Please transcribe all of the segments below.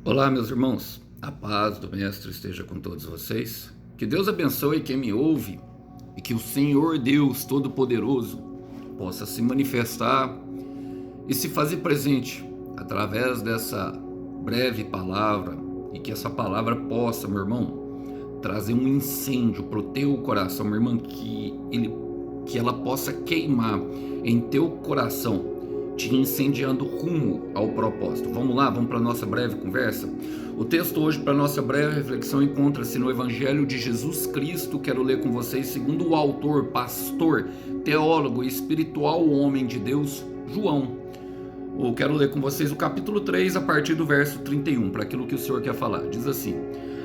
Olá, meus irmãos, a paz do Mestre esteja com todos vocês. Que Deus abençoe quem me ouve e que o Senhor Deus Todo-Poderoso possa se manifestar e se fazer presente através dessa breve palavra e que essa palavra possa, meu irmão, trazer um incêndio para o teu coração, meu irmão, que ela possa queimar em teu coração, te incendiando rumo ao propósito. Vamos lá, vamos para a nossa breve conversa? O texto hoje para a nossa breve reflexão encontra-se no Evangelho de Jesus Cristo. Quero ler com vocês segundo o autor, pastor, teólogo e espiritual homem de Deus, João. Eu quero ler com vocês o capítulo 3 a partir do verso 31, para aquilo que o Senhor quer falar. Diz assim: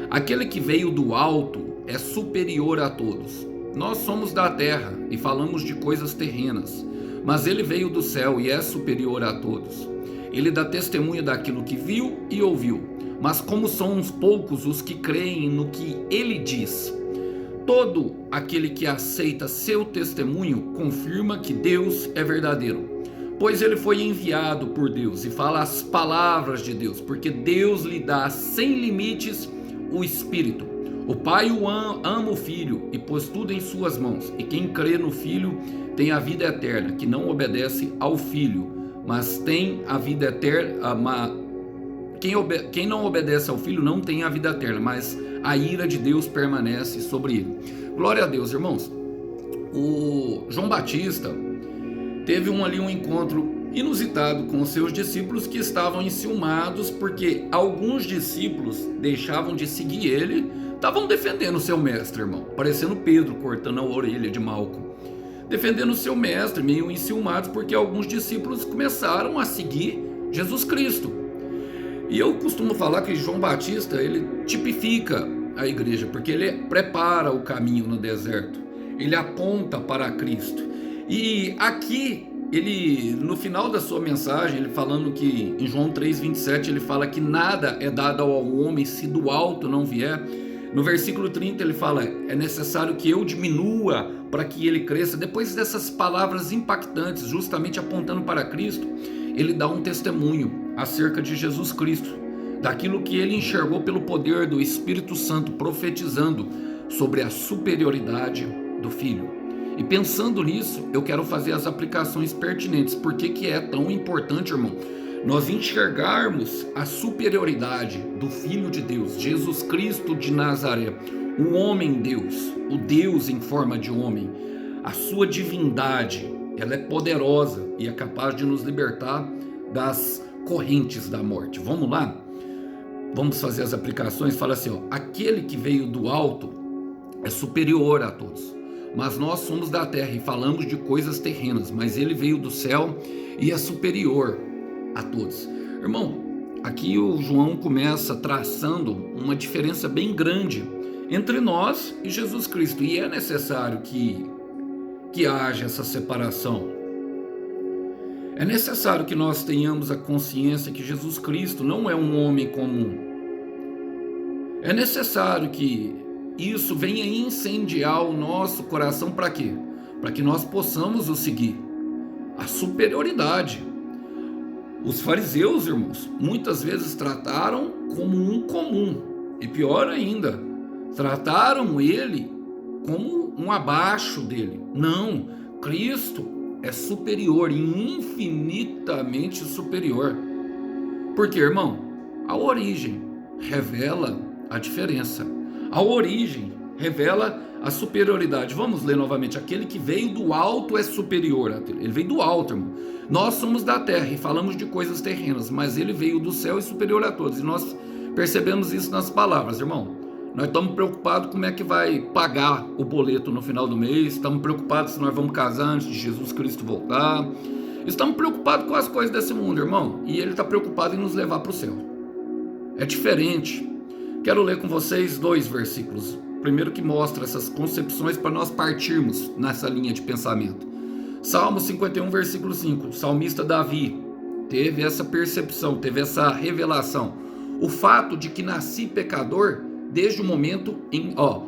aquele que veio do alto é superior a todos. Nós somos da terra e falamos de coisas terrenas, mas ele veio do céu e é superior a todos. Ele dá testemunho daquilo que viu e ouviu, mas como são uns poucos os que creem no que ele diz, todo aquele que aceita seu testemunho confirma que Deus é verdadeiro, pois ele foi enviado por Deus e fala as palavras de Deus, porque Deus lhe dá sem limites o Espírito. O Pai ama o Filho e pôs tudo em suas mãos, e quem crê no Filho tem a vida eterna, que não obedece ao Filho, mas tem a vida eterna. Quem não obedece ao Filho não tem a vida eterna, mas a ira de Deus permanece sobre ele. Glória a Deus, irmãos. O João Batista teve um encontro inusitado com os seus discípulos, que estavam enciumados porque alguns discípulos deixavam de seguir ele, estavam defendendo o seu mestre, irmão, parecendo Pedro cortando a orelha de Malco, defendendo o seu mestre, meio enciumados porque alguns discípulos começaram a seguir Jesus Cristo. E eu costumo falar que João Batista, ele tipifica a igreja, porque ele prepara o caminho no deserto, ele aponta para Cristo. E aqui, ele, no final da sua mensagem, ele falando que em João 3,27, ele fala que nada é dado ao homem se do alto não vier. No versículo 30 ele fala: é necessário que eu diminua para que ele cresça. Depois dessas palavras impactantes, justamente apontando para Cristo, ele dá um testemunho acerca de Jesus Cristo, daquilo que ele enxergou pelo poder do Espírito Santo, profetizando sobre a superioridade do Filho. E pensando nisso, eu quero fazer as aplicações pertinentes. Por que é tão importante, irmão, nós enxergarmos a superioridade do Filho de Deus, Jesus Cristo de Nazaré, o homem Deus, o Deus em forma de homem, a sua divindade, ela é poderosa e é capaz de nos libertar das correntes da morte. Vamos lá? Vamos fazer as aplicações. Fala assim, ó: aquele que veio do alto é superior a todos. Mas nós somos da terra e falamos de coisas terrenas, mas ele veio do céu e é superior a todos. Irmão, aqui o João começa traçando uma diferença bem grande entre nós e Jesus Cristo, e é necessário que haja essa separação. É necessário que nós tenhamos a consciência que Jesus Cristo não é um homem comum. É necessário que isso venha incendiar o nosso coração. Para quê? Para que nós possamos o seguir. A superioridade. Os fariseus, irmãos, muitas vezes trataram como um comum. E pior ainda, trataram ele como um abaixo dele. Não, Cristo é superior, infinitamente superior. Porque, irmão, a origem revela a diferença. A origem revela a superioridade. Vamos ler novamente. Aquele que veio do alto é superior a ele. Ele veio do alto, irmão. Nós somos da terra e falamos de coisas terrenas, mas ele veio do céu e superior a todos. E nós percebemos isso nas palavras, irmão. Nós estamos preocupados como é que vai pagar o boleto no final do mês. Estamos preocupados se nós vamos casar antes de Jesus Cristo voltar. Estamos preocupados com as coisas desse mundo, irmão. E ele está preocupado em nos levar para o céu. É diferente. Quero ler com vocês 2 versículos. Primeiro, que mostra essas concepções para nós partirmos nessa linha de pensamento. Salmo 51, versículo 5. O salmista Davi teve essa percepção, teve essa revelação. O fato de que nasci pecador desde o momento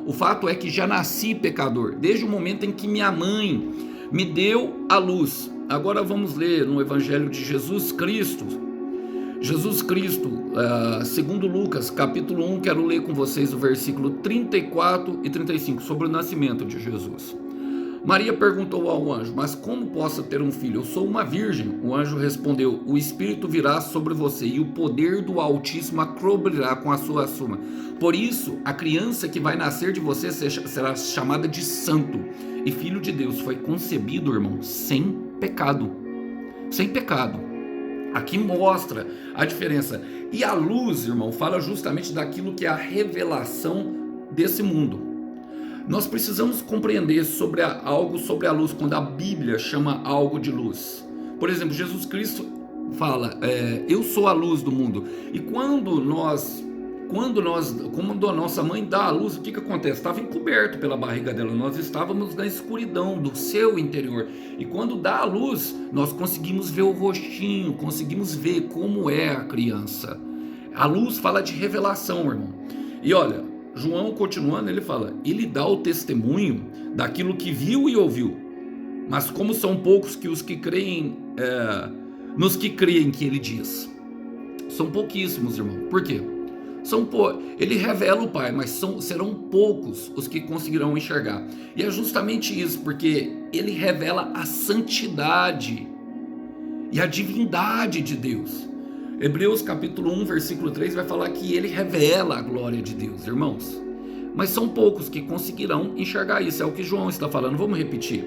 o fato é que já nasci pecador desde o momento em que minha mãe me deu a luz. Agora vamos ler no Evangelho de Jesus Cristo. Jesus Cristo, segundo Lucas, capítulo 1, quero ler com vocês o versículo 34 e 35, sobre o nascimento de Jesus. Maria perguntou ao anjo: mas como posso ter um filho? Eu sou uma virgem. O anjo respondeu: o Espírito virá sobre você e o poder do Altíssimo a cobrirá com a sua sombra. Por isso, a criança que vai nascer de você será chamada de santo. E filho de Deus. Foi concebido, irmão, sem pecado. Sem pecado. Aqui mostra a diferença. E a luz, irmão, fala justamente daquilo que é a revelação desse mundo. Nós precisamos compreender algo sobre a luz, quando a Bíblia chama algo de luz. Por exemplo, Jesus Cristo fala, eu sou a luz do mundo. E quando a nossa mãe dá a luz, o que acontece? Estava encoberto pela barriga dela, nós estávamos na escuridão do seu interior. E quando dá a luz, nós conseguimos ver o rostinho, conseguimos ver como é a criança. A luz fala de revelação, irmão. E olha, João, continuando, ele fala, ele dá o testemunho daquilo que viu e ouviu, mas como são poucos os que creem, nos que creem que ele diz. São pouquíssimos, irmão. Por quê? Ele revela o Pai, mas serão poucos os que conseguirão enxergar. E é justamente isso, porque ele revela a santidade e a divindade de Deus. Hebreus capítulo 1, versículo 3 vai falar que ele revela a glória de Deus, irmãos. Mas são poucos que conseguirão enxergar isso, é o que João está falando. Vamos repetir.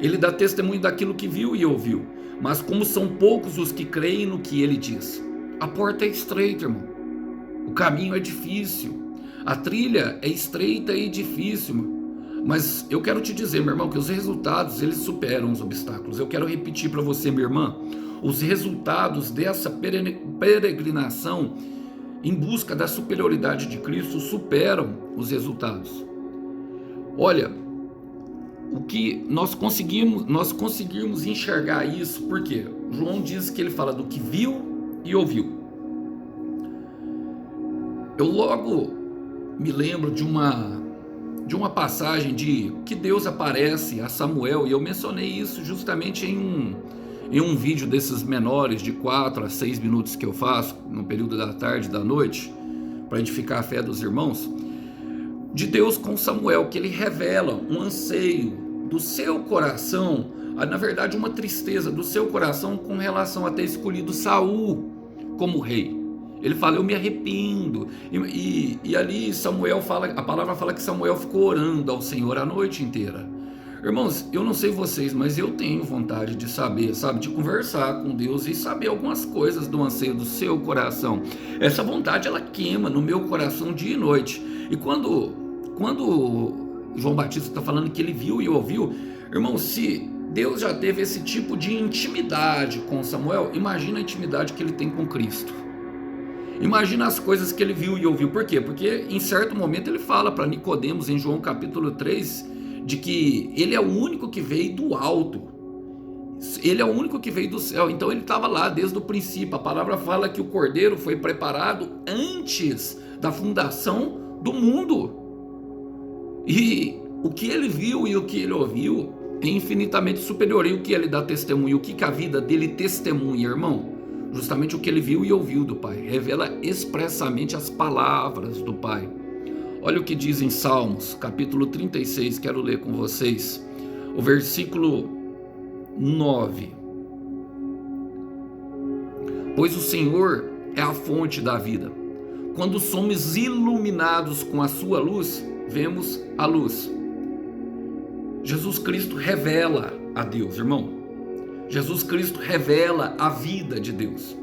Ele dá testemunho daquilo que viu e ouviu, mas como são poucos os que creem no que ele diz. A porta é estreita, irmão. O caminho é difícil. A trilha é estreita e difícil, irmão. Mas eu quero te dizer, meu irmão, que os resultados, eles superam os obstáculos. Eu quero repetir para você, minha irmã, os resultados dessa peregrinação em busca da superioridade de Cristo superam os resultados. Olha, o que nós conseguimos enxergar isso, porque João diz que ele fala do que viu e ouviu. Eu logo me lembro de uma passagem de que Deus aparece a Samuel, e eu mencionei isso justamente em um vídeo desses menores de 4 a 6 minutos que eu faço no período da tarde e da noite, para edificar a fé dos irmãos, de Deus com Samuel, que ele revela um anseio do seu coração, na verdade uma tristeza do seu coração com relação a ter escolhido Saul como rei. Ele fala, eu me arrependo, e ali Samuel fala, a palavra fala que Samuel ficou orando ao Senhor a noite inteira. Irmãos, eu não sei vocês, mas eu tenho vontade de saber, de conversar com Deus e saber algumas coisas do anseio do seu coração. Essa vontade, ela queima no meu coração dia e noite. E quando João Batista está falando que ele viu e ouviu, irmão, se Deus já teve esse tipo de intimidade com Samuel, imagina a intimidade que ele tem com Cristo. Imagina as coisas que ele viu e ouviu. Por quê? Porque em certo momento ele fala para Nicodemos, em João capítulo 3, de que ele é o único que veio do alto. Ele é o único que veio do céu. Então ele estava lá desde o princípio. A palavra fala que o cordeiro foi preparado antes da fundação do mundo. E o que ele viu e o que ele ouviu é infinitamente superior. E o que ele dá testemunho, o que a vida dele testemunha, irmão? Justamente o que ele viu e ouviu do Pai. Revela expressamente as palavras do Pai. Olha o que diz em Salmos, capítulo 36, quero ler com vocês, o versículo 9. Pois o Senhor é a fonte da vida. Quando somos iluminados com a sua luz, vemos a luz. Jesus Cristo revela a Deus, irmão. Jesus Cristo revela a vida de Deus.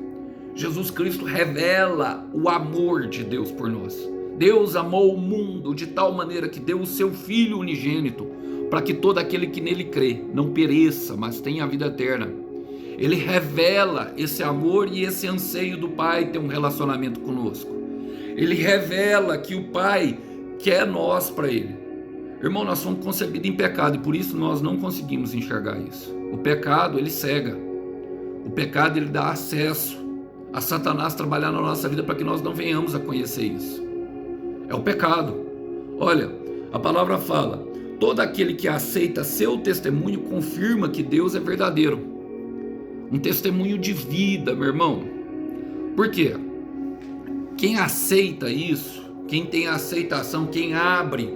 Jesus Cristo revela o amor de Deus por nós. Deus amou o mundo de tal maneira que deu o seu Filho unigênito, para que todo aquele que nele crê não pereça, mas tenha a vida eterna. Ele revela esse amor e esse anseio do Pai ter um relacionamento conosco. Ele revela que o Pai quer nós para Ele. Irmão, nós somos concebidos em pecado e por isso nós não conseguimos enxergar isso. O pecado, ele cega. O pecado, ele dá acesso a Satanás trabalhar na nossa vida para que nós não venhamos a conhecer isso. É o pecado. Olha, a palavra fala, todo aquele que aceita seu testemunho confirma que Deus é verdadeiro. Um testemunho de vida, meu irmão. Por quê? Quem aceita isso, quem tem a aceitação, quem abre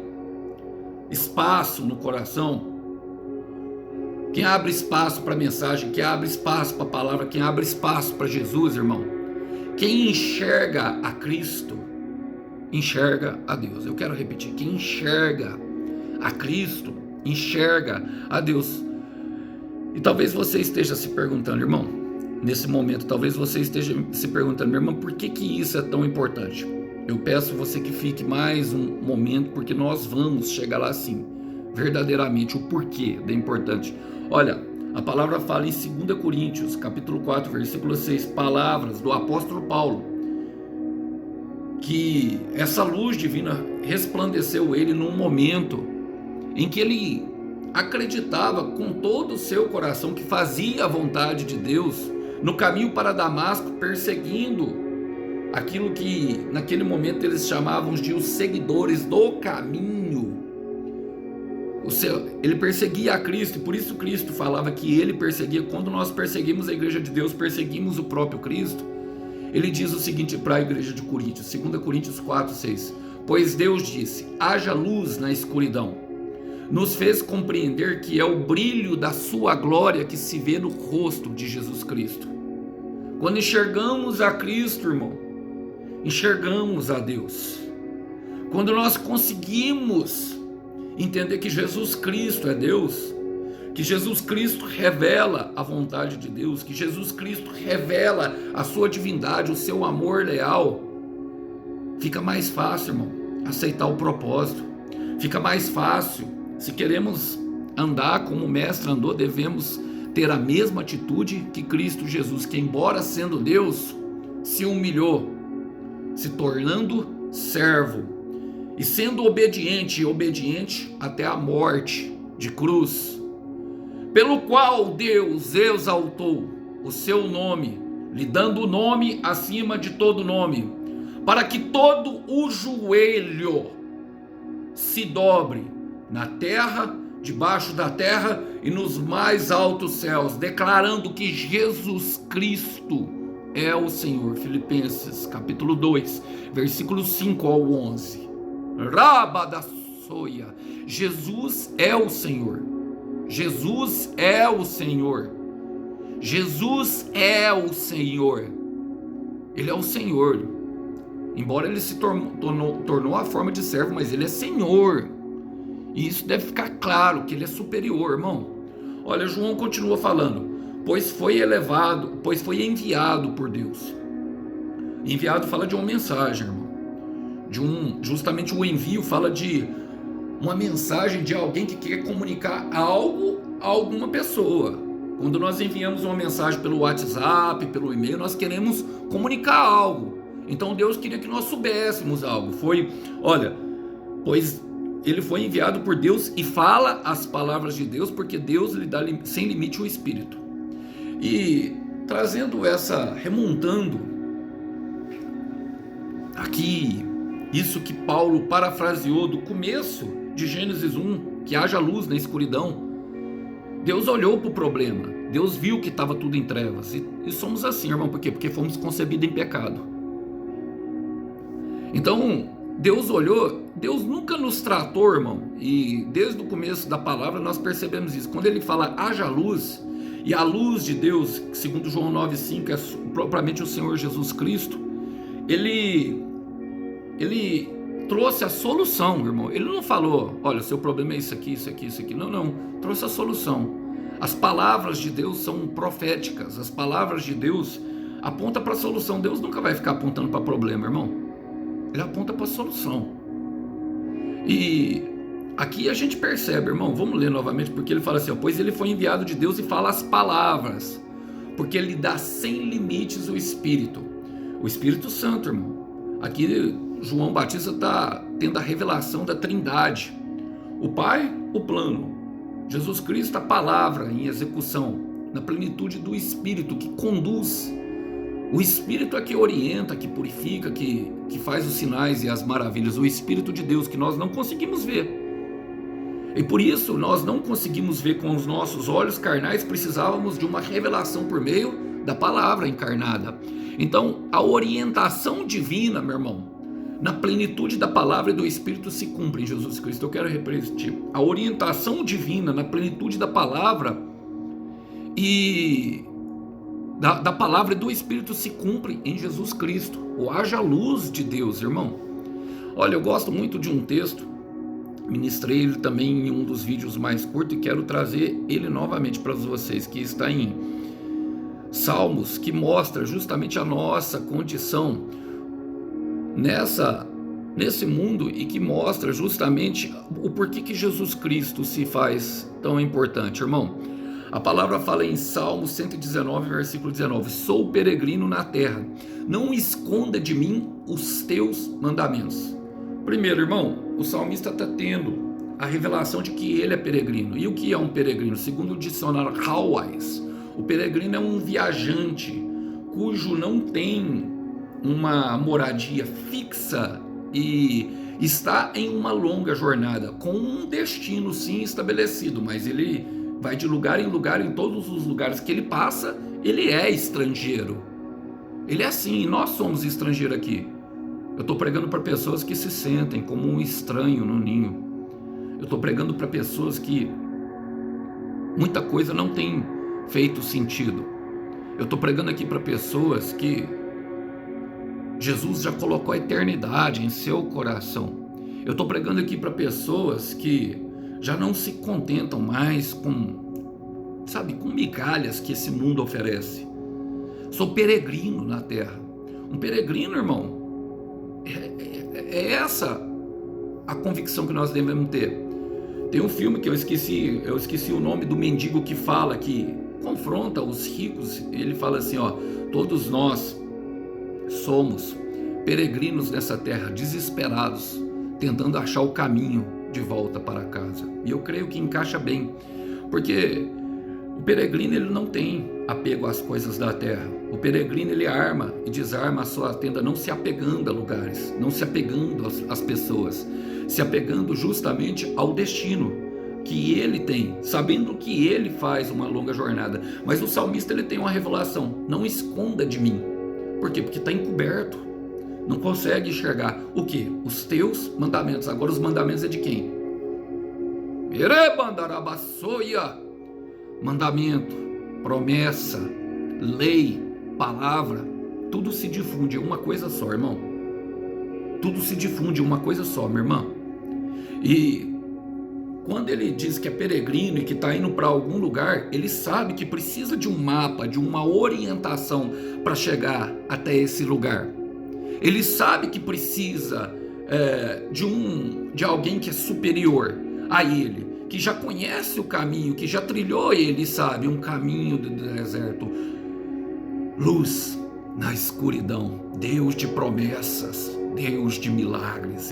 espaço no coração, quem abre espaço para a mensagem, quem abre espaço para a palavra, quem abre espaço para Jesus, irmão, quem enxerga a Cristo, enxerga a Deus. Eu quero repetir, quem enxerga a Cristo, enxerga a Deus. E talvez você esteja se perguntando, irmão, nesse momento, talvez você esteja se perguntando, meu irmão, por que isso é tão importante? Eu peço você que fique mais um momento, porque nós vamos chegar lá sim, verdadeiramente, o porquê da importante. Olha, a palavra fala em 2 Coríntios, capítulo 4, versículo 6, palavras do apóstolo Paulo, que essa luz divina resplandeceu ele num momento em que ele acreditava com todo o seu coração que fazia a vontade de Deus, no caminho para Damasco, perseguindo aquilo que naquele momento eles chamavam de os seguidores do caminho. Ele perseguia a Cristo, e por isso Cristo falava que ele perseguia. Quando nós perseguimos a igreja de Deus, perseguimos o próprio Cristo. Ele diz o seguinte para a igreja de Coríntios, 2 Coríntios 4, 6, pois Deus disse, haja luz na escuridão, nos fez compreender que é o brilho da sua glória que se vê no rosto de Jesus Cristo. Quando enxergamos a Cristo, irmão, enxergamos a Deus. Quando nós conseguimos entender que Jesus Cristo é Deus, que Jesus Cristo revela a vontade de Deus, que Jesus Cristo revela a sua divindade, o seu amor leal, fica mais fácil, irmão, aceitar o propósito. Fica mais fácil. Se queremos andar como o mestre andou, devemos ter a mesma atitude que Cristo Jesus, que embora sendo Deus, se humilhou, se tornando servo e sendo obediente até a morte de cruz, pelo qual Deus exaltou o seu nome, lhe dando o nome acima de todo nome, para que todo o joelho se dobre na terra, debaixo da terra e nos mais altos céus, declarando que Jesus Cristo é o Senhor. Filipenses capítulo 2, versículo 5 ao 11. Raba da soia. Jesus é o Senhor. Jesus é o Senhor. Jesus é o Senhor. Ele é o Senhor. Embora ele se tornou a forma de servo, mas ele é Senhor. E isso deve ficar claro, que ele é superior, irmão. Olha, João continua falando, pois foi enviado por Deus. Enviado fala de uma mensagem, irmão. Justamente o envio fala de uma mensagem de alguém que quer comunicar algo a alguma pessoa. Quando nós enviamos uma mensagem pelo WhatsApp, pelo e-mail, nós queremos comunicar algo. Então Deus queria que nós soubéssemos algo. Pois ele foi enviado por Deus e fala as palavras de Deus, porque Deus lhe dá sem limite o Espírito. E remontando aqui, isso que Paulo parafraseou do começo de Gênesis 1, que haja luz na escuridão. Deus olhou para o problema, Deus viu que estava tudo em trevas, e somos assim, irmão, por quê? Porque fomos concebidos em pecado. Então, Deus olhou, Deus nunca nos tratou, irmão, e desde o começo da palavra nós percebemos isso. Quando ele fala haja luz, e a luz de Deus, segundo João 9,5, é propriamente o Senhor Jesus Cristo, ele trouxe a solução, irmão. Ele não falou, olha, seu problema é isso aqui, isso aqui, isso aqui. Não, trouxe a solução. As palavras de Deus são proféticas, as palavras de Deus apontam para a solução. Deus nunca vai ficar apontando para problema, irmão. Ele aponta para a solução. E aqui a gente percebe, irmão, vamos ler novamente, porque ele fala assim, pois ele foi enviado de Deus e fala as palavras, porque ele dá sem limites o Espírito Santo, irmão. Aqui João Batista está tendo a revelação da Trindade. O Pai, o plano. Jesus Cristo, a palavra em execução, na plenitude do Espírito que conduz. O Espírito é que orienta, que purifica, que faz os sinais e as maravilhas. O Espírito de Deus que nós não conseguimos ver. E por isso nós não conseguimos ver com os nossos olhos carnais, precisávamos de uma revelação por meio da palavra encarnada. Então, a orientação divina, meu irmão, na plenitude da palavra e do Espírito se cumpre em Jesus Cristo. Eu quero repetir. A orientação divina na plenitude da palavra e da palavra e do Espírito se cumpre em Jesus Cristo. Ou haja luz de Deus, irmão. Olha, eu gosto muito de um texto, ministrei ele também em um dos vídeos mais curtos e quero trazer ele novamente para vocês, que está em Salmos, que mostra justamente a nossa condição nesse mundo e que mostra justamente o porquê que Jesus Cristo se faz tão importante, irmão. A palavra fala em Salmo 119, versículo 19: sou peregrino na terra, não esconda de mim os teus mandamentos. Primeiro, irmão, o salmista está tendo a revelação de que ele é peregrino. E o que é um peregrino? Segundo o dicionário Hawais, o peregrino é um viajante cujo não tem uma moradia fixa e está em uma longa jornada, com um destino sim estabelecido, mas ele vai de lugar em lugar, em todos os lugares que ele passa, ele é estrangeiro. Ele é assim, nós somos estrangeiros aqui. Eu estou pregando para pessoas que se sentem como um estranho no ninho. Eu estou pregando para pessoas que muita coisa não tem feito sentido. Eu estou pregando aqui para pessoas que Jesus já colocou a eternidade em seu coração. Eu estou pregando aqui para pessoas que já não se contentam mais com migalhas que esse mundo oferece. Sou peregrino na terra. Um peregrino, irmão, é essa a convicção que nós devemos ter. Tem um filme que eu esqueci o nome do mendigo que fala, que confronta os ricos. Ele fala assim, ó: todos nós somos peregrinos nessa terra, desesperados, tentando achar o caminho de volta para casa. E eu creio que encaixa bem, porque o peregrino ele não tem apego às coisas da terra. O peregrino ele arma e desarma a sua tenda, não se apegando a lugares, não se apegando às pessoas, se apegando justamente ao destino que ele tem, sabendo que ele faz uma longa jornada. Mas o salmista ele tem uma revelação: não esconda de mim. Por quê? Porque está encoberto, não consegue enxergar o que? Os teus mandamentos. Agora os mandamentos é de quem? Mandamento, promessa, lei, palavra, tudo se difunde em uma coisa só, irmão. Tudo se difunde em uma coisa só, minha irmã. E quando ele diz que é peregrino e que está indo para algum lugar, ele sabe que precisa de um mapa, de uma orientação para chegar até esse lugar. Ele sabe que precisa de alguém que é superior a ele, que já conhece o caminho, que já trilhou, ele sabe, um caminho do deserto, luz na escuridão, Deus de promessas, Deus de milagres.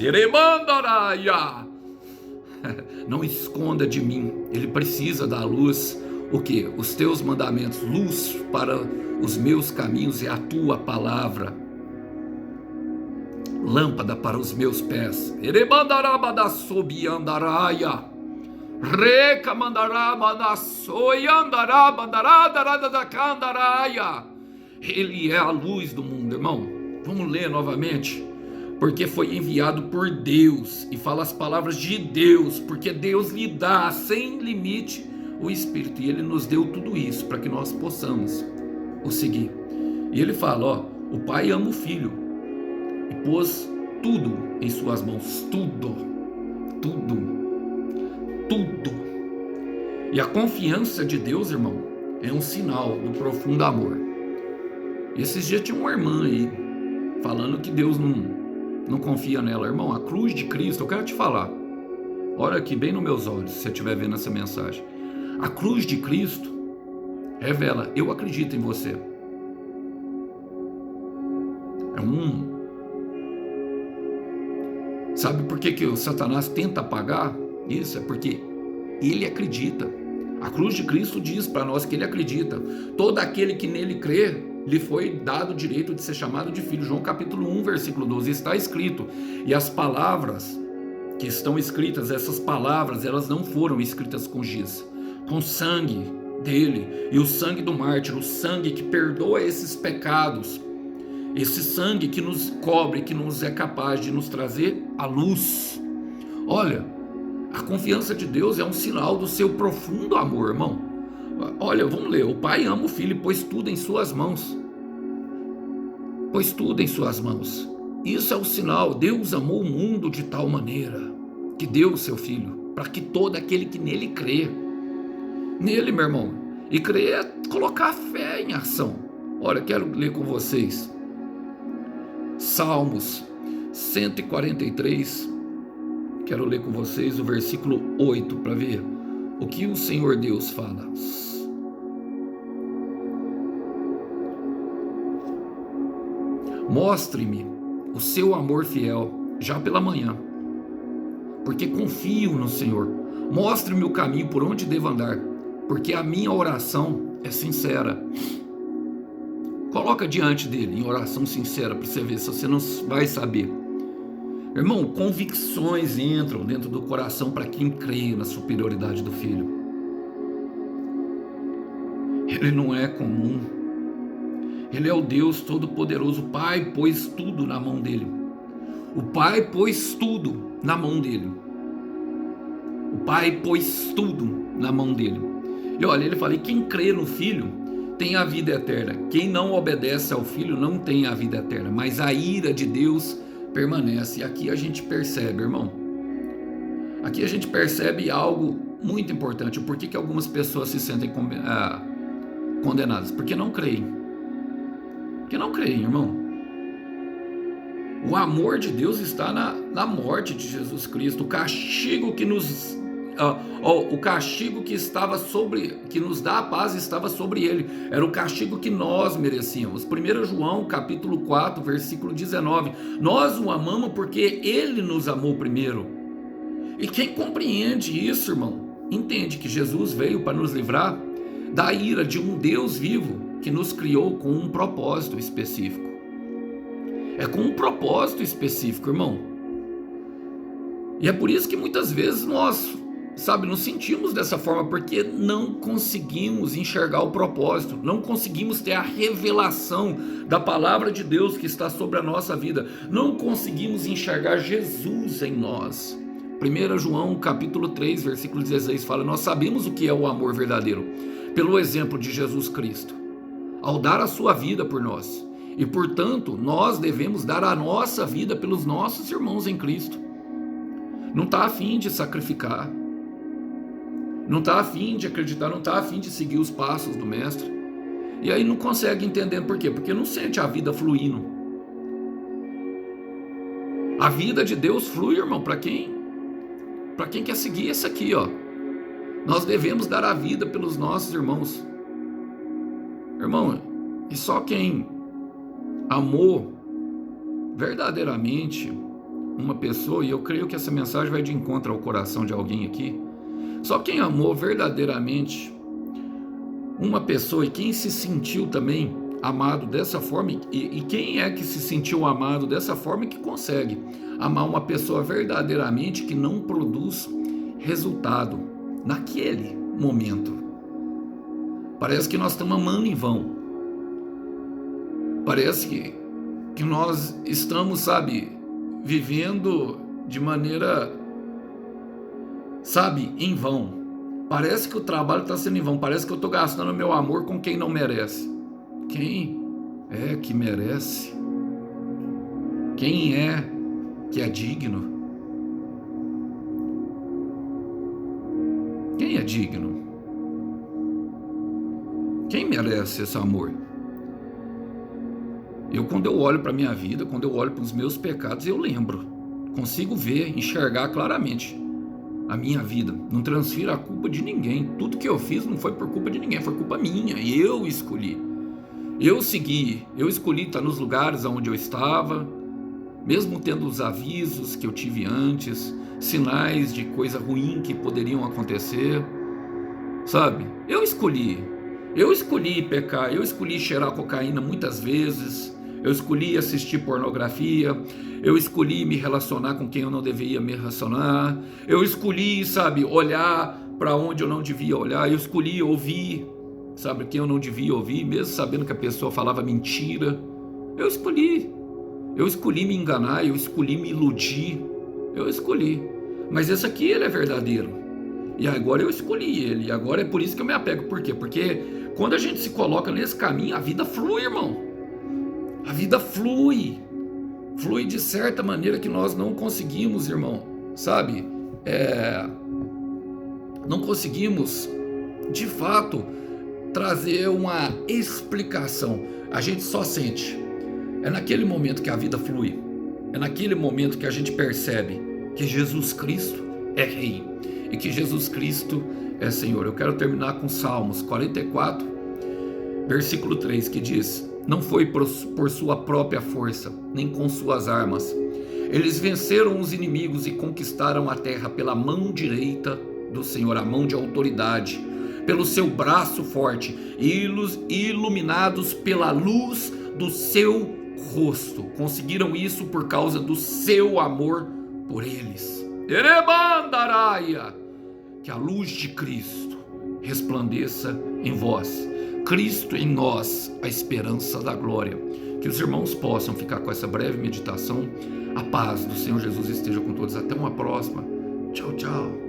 Não esconda de mim. Ele precisa da luz. O que? Os teus mandamentos. Luz para os meus caminhos é a tua palavra, lâmpada para os meus pés. Ele é a luz do mundo, irmão. Vamos ler novamente. Porque foi enviado por Deus, e fala as palavras de Deus, porque Deus lhe dá sem limite o Espírito, e Ele nos deu tudo isso para que nós possamos o seguir. E Ele fala, ó: o Pai ama o Filho e pôs tudo em suas mãos, tudo. E a confiança de Deus, irmão, é um sinal do profundo amor. Esses dias tinha uma irmã aí falando que Deus não confia nela. Irmão, a cruz de Cristo, eu quero te falar, olha aqui bem nos meus olhos, se você estiver vendo essa mensagem. A cruz de Cristo revela: eu acredito em você. Sabe por que o Satanás tenta apagar isso? É porque ele acredita. A cruz de Cristo diz para nós que ele acredita. Todo aquele que nele crê, lhe foi dado o direito de ser chamado de filho. João capítulo 1, versículo 12, está escrito. E as palavras que estão escritas, essas palavras, elas não foram escritas com giz, com sangue dele, e o sangue do mártir, o sangue que perdoa esses pecados, esse sangue que nos cobre, que nos é capaz de nos trazer a luz. Olha, a confiança de Deus é um sinal do seu profundo amor, irmão. Olha, vamos ler. O Pai ama o Filho e pôs tudo em suas mãos. Pôs tudo em suas mãos. Isso é o sinal. Deus amou o mundo de tal maneira que deu o seu Filho, para que todo aquele que nele crê, nele, meu irmão, e crer é colocar a fé em ação. Olha, quero ler com vocês Salmos 143, quero ler com vocês o versículo 8 para ver o que o Senhor Deus fala. Mostre-me o seu amor fiel já pela manhã, porque confio no Senhor. Mostre-me o caminho por onde devo andar, porque a minha oração é sincera. Coloca diante dele em oração sincera para você ver se você não vai saber. Irmão, convicções entram dentro do coração para quem crê na superioridade do Filho. Ele não é comum. Ele é o Deus Todo-Poderoso. O Pai pôs tudo na mão dele. O Pai pôs tudo na mão dele. O Pai pôs tudo na mão dele. E olha, ele fala, e quem crê no Filho tem a vida eterna. Quem não obedece ao Filho não tem a vida eterna, mas a ira de Deus permanece. E aqui a gente percebe, irmão, aqui a gente percebe algo muito importante. Por que algumas pessoas se sentem condenadas? Porque não creem. Porque não creem, irmão. O amor de Deus está na morte de Jesus Cristo. O castigo que nos o castigo que nos dá a paz estava sobre ele. Era o castigo que nós merecíamos. 1 João capítulo 4 versículo 19. Nós o amamos porque ele nos amou primeiro. E quem compreende isso, irmão, entende que Jesus veio para nos livrar da ira de um Deus vivo que nos criou com um propósito específico. É com um propósito específico, irmão. E é por isso que muitas vezes nós, nos sentimos dessa forma, porque não conseguimos enxergar o propósito, não conseguimos ter a revelação da palavra de Deus que está sobre a nossa vida, não conseguimos enxergar Jesus em nós. 1 João capítulo 3, versículo 16 fala, nós sabemos o que é o amor verdadeiro, pelo exemplo de Jesus Cristo, ao dar a sua vida por nós, e portanto nós devemos dar a nossa vida pelos nossos irmãos em Cristo. Não está afim de sacrificar, não está afim de acreditar, não está afim de seguir os passos do mestre. E aí não consegue entender por quê? Porque não sente a vida fluindo. A vida de Deus flui, irmão, para quem quer seguir isso aqui, ó. Nós devemos dar a vida pelos nossos irmãos. Irmão, e só quem amou verdadeiramente uma pessoa, e eu creio que essa mensagem vai de encontro ao coração de alguém aqui, só quem amou verdadeiramente uma pessoa e quem se sentiu também amado dessa forma, e quem é que se sentiu amado dessa forma que consegue amar uma pessoa verdadeiramente que não produz resultado naquele momento. Parece que nós estamos amando em vão. Parece que nós estamos, vivendo de maneira, em vão. Parece que o trabalho está sendo em vão. Parece que eu estou gastando meu amor com quem não merece. Quem é que merece? Quem é que é digno? Quem é digno? Quem merece esse amor? Quando eu olho para a minha vida, quando eu olho para os meus pecados, eu lembro, consigo ver, enxergar claramente a minha vida. Não transfiro a culpa de ninguém. Tudo que eu fiz não foi por culpa de ninguém, foi culpa minha. Eu escolhi. Eu segui. Eu escolhi estar nos lugares onde eu estava, mesmo tendo os avisos que eu tive antes, sinais de coisa ruim que poderiam acontecer. Eu escolhi. Eu escolhi pecar, eu escolhi cheirar cocaína muitas vezes, eu escolhi assistir pornografia, eu escolhi me relacionar com quem eu não deveria me relacionar, eu escolhi, olhar para onde eu não devia olhar, eu escolhi ouvir, quem eu não devia ouvir, mesmo sabendo que a pessoa falava mentira, Eu escolhi. Eu escolhi me enganar, eu escolhi me iludir. Eu escolhi. Mas esse aqui, ele é verdadeiro. E agora eu escolhi ele. E agora é por isso que eu me apego. Por quê? Porque quando a gente se coloca nesse caminho, a vida flui, irmão. A vida flui. Flui de certa maneira que nós não conseguimos, irmão. Sabe? Não conseguimos, de fato, trazer uma explicação. A gente só sente. É naquele momento que a vida flui. É naquele momento que a gente percebe que Jesus Cristo é Rei e que Jesus Cristo é Senhor. Eu quero terminar com Salmos 44, versículo 3, que diz: não foi por sua própria força, nem com suas armas. Eles venceram os inimigos e conquistaram a terra pela mão direita do Senhor, a mão de autoridade, pelo seu braço forte, e iluminados pela luz do seu rosto. Conseguiram isso por causa do seu amor por eles. Erebandaraia! Que a luz de Cristo resplandeça em vós. Cristo em nós, a esperança da glória. Que os irmãos possam ficar com essa breve meditação. A paz do Senhor Jesus esteja com todos. Até uma próxima. Tchau, tchau.